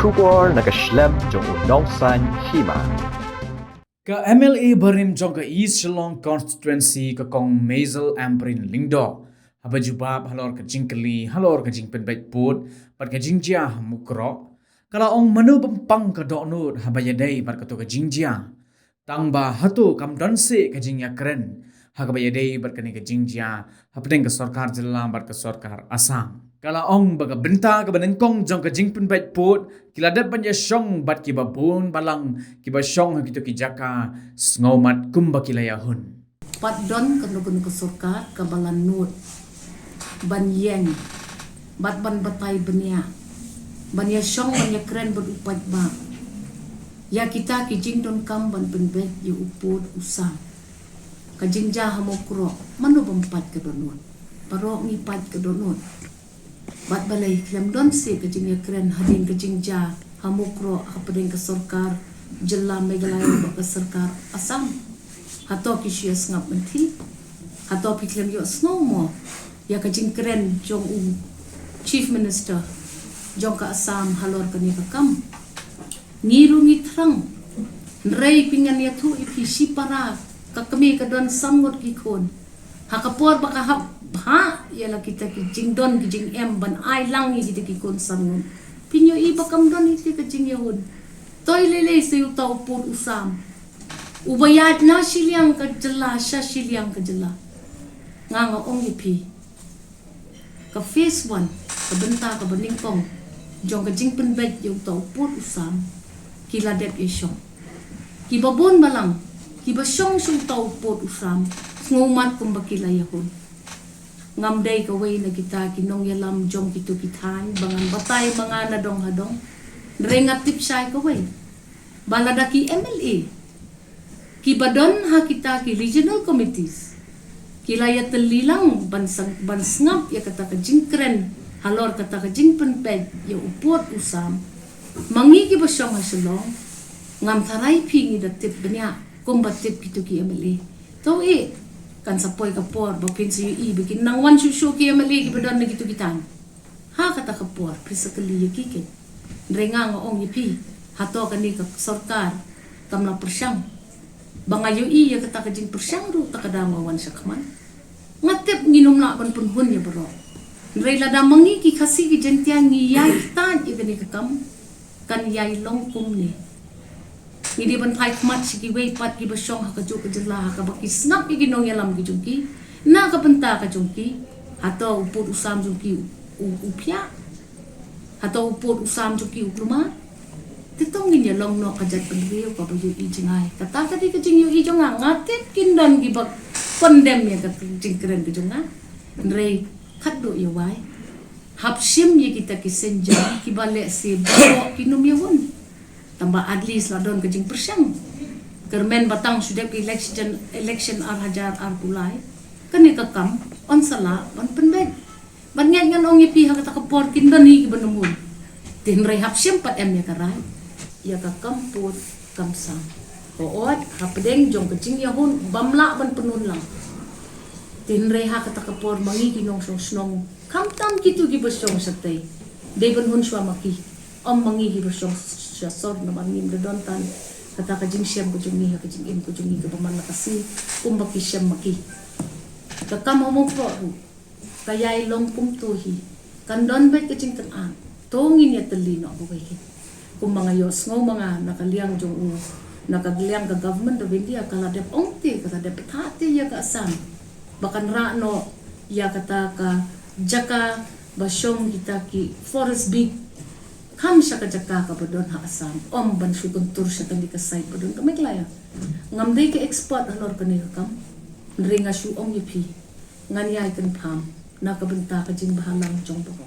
Shubor nakaslem jong unongsan hima. Ka MLA Barim jong ka East Shillong constituency ka kong Maisel Amprin Lingdo. Haba jubab halor ka jingkali halor ka jingpen baik put pat ka jingjia mukro. Kala ong manu bempang ka donut haba yadai pat ka to ka jingjia. Tangba hatu kam danse ka jingya keren. Haba yadai pat ka ni ka jingjia hapdeng ka sarkar jilla pat ka sarkar Assam. Kala ong baga benta ka banengkong jong ka jingpen baik put kiladat banya syong bat ki babun balang ki ba syong hagito ki jaka sngomat kumba kilayahun. Pat don kan ke surkar ke balan nut ban yen bat ban batay benya ban ya syong ban ya keren berupat ba ya kita ki jing don kam ban penbet yu uput usam ka jingja hamokro manu bempat ke donut parok ni pat ke donut bat balai klem don se ke jing ya keren hadin ke jingja hamokro hapadeng ke surkar jella megalaya ba ke surkar Assam hato ki shias ngap menti hato piklem yo snowmo ya ka jing keren jong chief minister jong ka Assam halor ka ni ka kam ngiru ngitrang rei pingan ya thu ipi sipara ka kami ka don samgot ki kon hakapor baka hap ha ya la kita ki jing don ki jing em ban ai lang ni kita ki kon samgon pinyo i bakam don iti ka jing yahud toy lele se utau put usam ubayat na siliang ka jela sha siliang ka jela nganga ong ipi ka phase 1 ka benta ka baningkong jong ka jing penbet yung tau put usam kila dep isyong ki babon balang ki basyong sung tau put usam ngumat kum bakila yahud ngamday ka way na kita kinong yalam jong kitu kitay bangan batay mga nadong hadong rengat tip syay ka way balada ki MLA kibadon ha kita ki regional committees kilaya telilang bansngap ya kata ka jingkren halor kata ka jingpenped ya upot usam mangi ki basyong hasulong ngam taray pingi da tip banya kumbatip kitu ki MLA to kan sapoy kapor bapin sa yu bikin nang wan shushu ki MLA ki badon na gitu kitan ha kata kapor physically yakikit renga nga ong yipi hato kani ka sarkar kamla persyang banga yu ya kata ka jing persyang ru takadama wan sa kaman ngatep nginom na ban punhun ya bro rela da mangi ki khasi ki jentiang ngi yai tan igani ka kam kan yai long kum ni hindi ban thai khmat siki wei pat ki basyong ha ka ju ka jela ka baki snap ki ginong yalam ki jungki na ka penta ka jungki hato uput usam jungki upya hato uput usam jungki ukluma titong nginya long no ka jat pendriyo ka bayu i jingai kata ka di ka jingyo i jonga ngatit kindon gi bak condemn ya ka jingkren ki jonga rei khatdo yo wai hapsim ye kita ki senja ki bale se bo kinum yawon tambah adlis ladon ke jing persyang kermen batang sudah ke election ar hajar ar pulai kan ni kam on sala on penbet banyak ngan ong ipi ha kata kapor kindon ni benumun tin rehab sempat em ya karai ya ka kamput kamsam koot hapdeng jong ke jing yahun bamla ban penun lang tin reha kata kapor mangi kinong snong kamtam kitu gi besong satay deben hun swamaki om mangi hi besong sor na mangim redon tan kata ka jing syam ko jungi ka jing im ko jungi ka paman nakasi kumbaki syam maki ka kam mo ko kaya ilong pum tuhi kandon bet ka jing tan tongin ya telino ko kay kum mga yos ngo mga nakaliang jong nakaliang ka government of India kala dep ongti kata dep thati ya ka Assam bakan rano ya kata ka jaka basyong kita ki forest big kam siya ka jaka ka badon ha Assam om ban syukuntur siya kan di ka site badon kamay klaya ngamday ka export halor ka niyo kam ringa syu om yipi ngan yay kan pam nakabenta ka jing bahalang jong bako